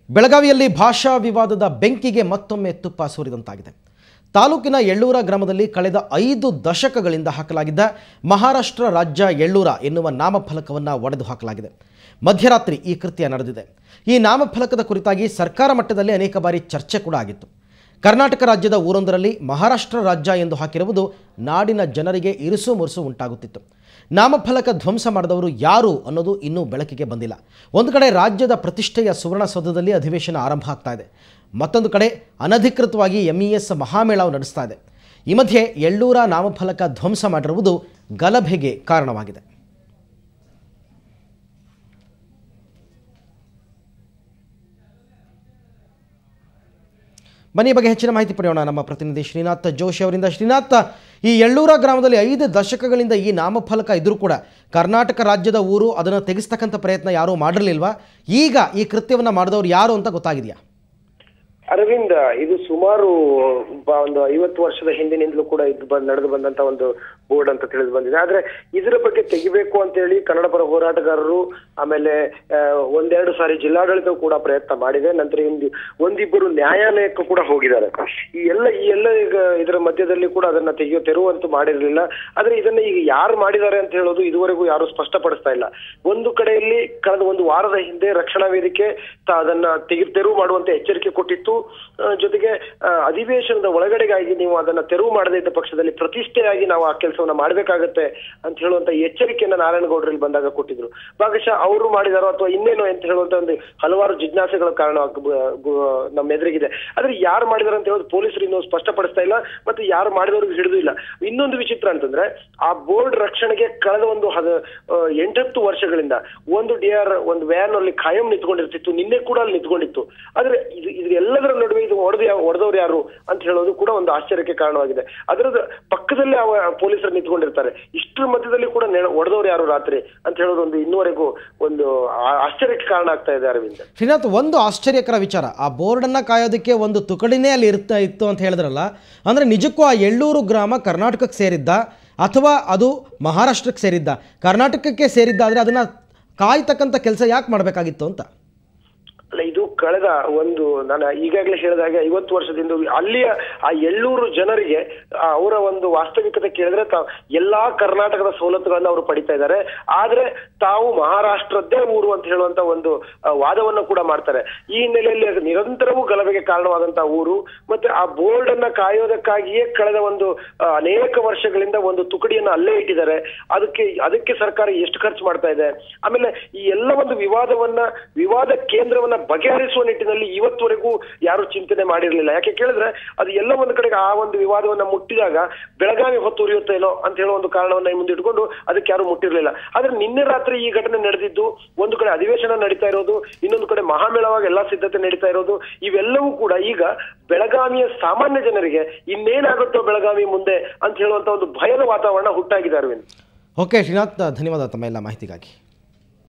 ಬೆಳಗಾವಿಯಲ್ಲಿ ಭಾಷಾ ವಿವಾದದ ಬೆಂಕಿಗೆ ಮತ್ತೊಮ್ಮೆ ತುಪ್ಪ ಸುರಿದಂತಾಗಿದೆ. ತಾಲೂಕಿನ ಎಳ್ಳೂರ ಗ್ರಾಮದಲ್ಲಿ ಕಳೆದ 5 ದಶಕಗಳಿಂದ ಹಾಕಲಾಗಿದ್ದ ಮಹಾರಾಷ್ಟ್ರ ರಾಜ್ಯ ಎಳ್ಳೂರ ಎನ್ನುವ ನಾಮಫಲಕವನ್ನು ಒಡೆದು ಹಾಕಲಾಗಿದೆ. ಮಧ್ಯರಾತ್ರಿ ಈ ಕೃತ್ಯ ನಡೆದಿದೆ. ಈ ನಾಮಫಲಕದ ಕುರಿತಾಗಿ ಸರ್ಕಾರ ಮಟ್ಟದಲ್ಲಿ ಅನೇಕ ಬಾರಿ ಚರ್ಚೆ ಕೂಡ ಆಗಿತ್ತು. ಕರ್ನಾಟಕ ರಾಜ್ಯದ ಊರೊಂದರಲ್ಲಿ ಮಹಾರಾಷ್ಟ್ರ ರಾಜ್ಯ ಎಂದು ಹಾಕಿರುವುದು ನಾಡಿನ ಜನರಿಗೆ ಇರುಸು ಮುರುಸು ಉಂಟಾಗುತ್ತಿತ್ತು. ನಾಮಫಲಕ ಧ್ವಂಸ ಮಾಡಿದವರು ಯಾರು ಅನ್ನೋದು ಇನ್ನೂ ಬೆಳಕಿಗೆ ಬಂದಿಲ್ಲ. ಒಂದು ಕಡೆ ರಾಜ್ಯದ ಪ್ರತಿಷ್ಠೆಯ ಸುವರ್ಣಸೌಧದಲ್ಲಿ ಅಧಿವೇಶನ ಆರಂಭ ಆಗ್ತಾ ಇದೆ. ಮತ್ತೊಂದು ಕಡೆ ಅನಧಿಕೃತವಾಗಿ MES ಮಹಾಮೇಳವು ನಡೆಸ್ತಾ ಇದೆ. ಈ ಮಧ್ಯೆ ಎಳ್ಳೂರ ನಾಮಫಲಕ ಧ್ವಂಸ ಮಾಡಿರುವುದು ಗಲಭೆಗೆ ಕಾರಣವಾಗಿದೆ. ಬನ್ನಿ ಬಗ್ಗೆ ಹೆಚ್ಚಿನ ಮಾಹಿತಿ ಪಡೆಯೋಣ ನಮ್ಮ ಪ್ರತಿನಿಧಿ ಶ್ರೀನಾಥ್ ಜೋಶಿ ಅವರಿಂದ. ಶ್ರೀನಾಥ್, ಈ ಎಳ್ಳೂರ ಗ್ರಾಮದಲ್ಲಿ 5 ದಶಕಗಳಿಂದ ಈ ನಾಮಫಲಕ ಇದ್ರೂ ಕೂಡ ಕರ್ನಾಟಕ ರಾಜ್ಯದ ಊರು ಅದನ್ನು ತೆಗೆಸ್ತಕ್ಕಂಥ ಪ್ರಯತ್ನ ಯಾರೂ ಮಾಡಿರಲಿಲ್ವಾ? ಈಗ ಈ ಕೃತ್ಯವನ್ನು ಮಾಡಿದವರು ಯಾರು ಅಂತ ಗೊತ್ತಾಗಿದೆಯಾ? ಅರವಿಂದ್, ಇದು ಸುಮಾರು ಒಂದು 50 ವರ್ಷದ ಹಿಂದಿನಿಂದಲೂ ಕೂಡ ಇದು ನಡೆದು ಬಂದಂತ ಒಂದು ಬೋರ್ಡ್ ಅಂತ ತಿಳಿದು ಬಂದಿದೆ. ಆದ್ರೆ ಇದರ ಬಗ್ಗೆ ತೆಗಿಬೇಕು ಅಂತ ಹೇಳಿ ಕನ್ನಡ ಪರ ಹೋರಾಟಗಾರರು ಆಮೇಲೆ ಒಂದೆರಡು ಸಾರಿ ಜಿಲ್ಲಾಡಳಿತ ಕೂಡ ಪ್ರಯತ್ನ ಮಾಡಿದೆ. ನಂತರ ಒಂದಿಬ್ಬರು ನ್ಯಾಯಾಲಯಕ್ಕೂ ಕೂಡ ಹೋಗಿದ್ದಾರೆ. ಈ ಎಲ್ಲ ಈಗ ಇದರ ಮಧ್ಯದಲ್ಲಿ ಕೂಡ ಅದನ್ನ ತೆರುವಂತೂ ಮಾಡಿರ್ಲಿಲ್ಲ. ಆದ್ರೆ ಇದನ್ನ ಈಗ ಯಾರು ಮಾಡಿದ್ದಾರೆ ಅಂತ ಹೇಳೋದು ಇದುವರೆಗೂ ಯಾರು ಸ್ಪಷ್ಟಪಡಿಸ್ತಾ ಇಲ್ಲ. ಒಂದು ಕಡೆಯಲ್ಲಿ ಕಳೆದ ಒಂದು ವಾರದ ಹಿಂದೆ ರಕ್ಷಣಾ ವೇದಿಕೆ ಅದನ್ನ ತೆರವು ಮಾಡುವಂತೆ ಎಚ್ಚರಿಕೆ ಕೊಟ್ಟಿತ್ತು. ಜೊತೆಗೆ ಅಧಿವೇಶನದ ಒಳಗಡೆಗಾಗಿ ನೀವು ಅದನ್ನ ತೆರವು ಮಾಡದೇ ಇದ್ದ ಪಕ್ಷದಲ್ಲಿ ಪ್ರತಿಷ್ಠೆಯಾಗಿ ನಾವು ಆ ಕೆಲಸವನ್ನ ಮಾಡ್ಬೇಕಾಗತ್ತೆ ಅಂತ ಹೇಳುವಂತ ಎಚ್ಚರಿಕೆಯನ್ನ ನಾರಾಯಣಗೌಡರಲ್ಲಿ ಬಂದಾಗ ಕೊಟ್ಟಿದ್ರು. ಭಾಗಶಃ ಅವರು ಮಾಡಿದಾರೋ ಅಥವಾ ಇನ್ನೇನೋ ಅಂತ ಹೇಳುವಂತ ಒಂದು ಹಲವಾರು ಜಿಜ್ಞಾಸೆಗಳ ಕಾರಣ ನಮ್ಮ ಎದುರಿಗಿದೆ. ಆದ್ರೆ ಯಾರು ಮಾಡಿದಾರೆ ಅಂತ ಹೇಳೋದು ಪೊಲೀಸರು ಇನ್ನೂ ಸ್ಪಷ್ಟಪಡಿಸ್ತಾ ಇಲ್ಲ, ಮತ್ತೆ ಯಾರು ಮಾಡಿದವ್ರಿಗೆ ಹಿಡಿದು ಇಲ್ಲ. ಇನ್ನೊಂದು ವಿಚಿತ್ರ ಅಂತಂದ್ರೆ ಆ ಬೋರ್ಡ್ ರಕ್ಷಣೆಗೆ ಕಳೆದ ಒಂದು 8-10 ವರ್ಷಗಳಿಂದ ಒಂದು DR ಒಂದು ವ್ಯಾನ್ ಅಲ್ಲಿ ಖಾಯಂ ನಿಂತ್ಕೊಂಡಿರ್ತಿತ್ತು. ನಿನ್ನೆ ಕೂಡ ಅಲ್ಲಿ ನಿಂತ್ಕೊಂಡಿತ್ತು. ಆದ್ರೆ ಇದೆಲ್ಲದರ ನಡುವೆ ಇದು ಹೊಡೆದವ್ರು ಯಾರು ಅಂತ ಹೇಳೋದು ಕೂಡ ಒಂದು ಆಶ್ಚರ್ಯಕ್ಕೆ ಕಾರಣವಾಗಿದೆ. ಅದರದ ಪಕ್ಕದಲ್ಲೇ ಪೊಲೀಸರು ನಿಂತ್ಕೊಂಡಿರ್ತಾರೆ. ಇಷ್ಟರ ಮಧ್ಯದಲ್ಲಿ ಕೂಡ ಹೊಡೆದವ್ರು ಯಾರು ರಾತ್ರಿ ಅಂತ ಹೇಳೋದು ಒಂದು ಇನ್ನೂವರೆಗೂ ಒಂದು ಆಶ್ಚರ್ಯಕ್ಕೆ ಕಾರಣ ಆಗ್ತಾ ಇದೆ. ಅರವಿಂದ್, ಶ್ರೀನಾಥ್, ಒಂದು ಆಶ್ಚರ್ಯಕರ ವಿಚಾರ, ಆ ಬೋರ್ಡನ್ನು ಕಾಯೋದಕ್ಕೆ ಒಂದು ತುಕಡಿನೇ ಅಲ್ಲಿ ಇತ್ತು ಅಂತ ಹೇಳಿದ್ರಲ್ಲ, ಅಂದ್ರೆ ನಿಜಕ್ಕೂ ಆ ಎಳ್ಳೂರು ಗ್ರಾಮ ಕರ್ನಾಟಕಕ್ಕೆ ಸೇರಿದ್ದ ಅಥವಾ ಅದು ಮಹಾರಾಷ್ಟ್ರಕ್ಕೆ ಸೇರಿದ್ದ? ಕರ್ನಾಟಕಕ್ಕೆ ಸೇರಿದ್ದಾದ್ರೆ ಅದನ್ನ ಕಾಯ್ತಕ್ಕಂಥ ಕೆಲಸ ಯಾಕೆ ಮಾಡಬೇಕಾಗಿತ್ತು ಅಂತ? ಅಲ್ಲ, ಇದು ಕಳೆದ ನಾನು ಈಗಾಗಲೇ ಹೇಳಿದಾಗ 50 ವರ್ಷದಿಂದ ಅಲ್ಲಿಯ ಆ ಎಳ್ಳೂರು ಜನರಿಗೆ ಅವರ ಒಂದು ವಾಸ್ತವಿಕತೆ ಕೇಳಿದ್ರೆ ಎಲ್ಲಾ ಕರ್ನಾಟಕದ ಸವಲತ್ತುಗಳನ್ನ ಅವರು ಪಡಿತಾ ಇದ್ದಾರೆ. ಆದ್ರೆ ತಾವು ಮಹಾರಾಷ್ಟ್ರದ್ದೇ ಊರು ಅಂತ ಹೇಳುವಂತ ಒಂದು ವಾದವನ್ನ ಕೂಡ ಮಾಡ್ತಾರೆ. ಈ ಹಿನ್ನೆಲೆಯಲ್ಲಿ ನಿರಂತರವೂ ಗಲಭೆಗೆ ಕಾರಣವಾದಂತಹ ಊರು. ಮತ್ತೆ ಆ ಬೋರ್ಡ್ ಅನ್ನ ಕಾಯೋದಕ್ಕಾಗಿಯೇ ಕಳೆದ ಒಂದು ಅನೇಕ ವರ್ಷಗಳಿಂದ ಒಂದು ತುಕಡಿಯನ್ನ ಅಲ್ಲೇ ಇಟ್ಟಿದ್ದಾರೆ. ಅದಕ್ಕೆ ಸರ್ಕಾರ ಎಷ್ಟು ಖರ್ಚು ಮಾಡ್ತಾ ಇದೆ. ಆಮೇಲೆ ಈ ಎಲ್ಲ ಒಂದು ವಿವಾದ ಕೇಂದ್ರವನ್ನ ಬಗೆಹರಿಸುವ ನಿಟ್ಟಿನಲ್ಲಿ ಇವತ್ತುವರೆಗೂ ಯಾರು ಚಿಂತನೆ ಮಾಡಿರ್ಲಿಲ್ಲ. ಯಾಕೆ ಕೇಳಿದ್ರೆ ಅದು ಎಲ್ಲ ಒಂದು ಕಡೆಗೆ ಆ ಒಂದು ವಿವಾದವನ್ನ ಮುಟ್ಟಿದಾಗ ಬೆಳಗಾವಿ ಹೊತ್ತು ಉರಿಯುತ್ತೇನೋ ಅಂತ ಹೇಳೋ ಒಂದು ಕಾರಣವನ್ನ ಮುಂದಿಟ್ಕೊಂಡು ಅದಕ್ಕೆ ಯಾರು ಮುಟ್ಟಿರ್ಲಿಲ್ಲ. ಆದ್ರೆ ನಿನ್ನೆ ರಾತ್ರಿ ಈ ಘಟನೆ ನಡೆದಿದ್ದು, ಒಂದು ಕಡೆ ಅಧಿವೇಶನ ನಡೀತಾ ಇರೋದು, ಇನ್ನೊಂದು ಕಡೆ ಮಹಾಮೇಳವಾಗಿ ಎಲ್ಲಾ ಸಿದ್ಧತೆ ನಡೀತಾ ಇರೋದು, ಇವೆಲ್ಲವೂ ಕೂಡ ಈಗ ಬೆಳಗಾವಿಯ ಸಾಮಾನ್ಯ ಜನರಿಗೆ ಇನ್ನೇನಾಗುತ್ತೋ ಬೆಳಗಾವಿ ಮುಂದೆ ಅಂತ ಹೇಳುವಂತ ಒಂದು ಭಯದ ವಾತಾವರಣ ಹುಟ್ಟಾಗಿದೆ. ಅರವಿಂದ್, ಓಕೆ ಶ್ರೀನಾಥ್, ಧನ್ಯವಾದ ತಮ್ಮ ಎಲ್ಲ ಮಾಹಿತಿಗಾಗಿ.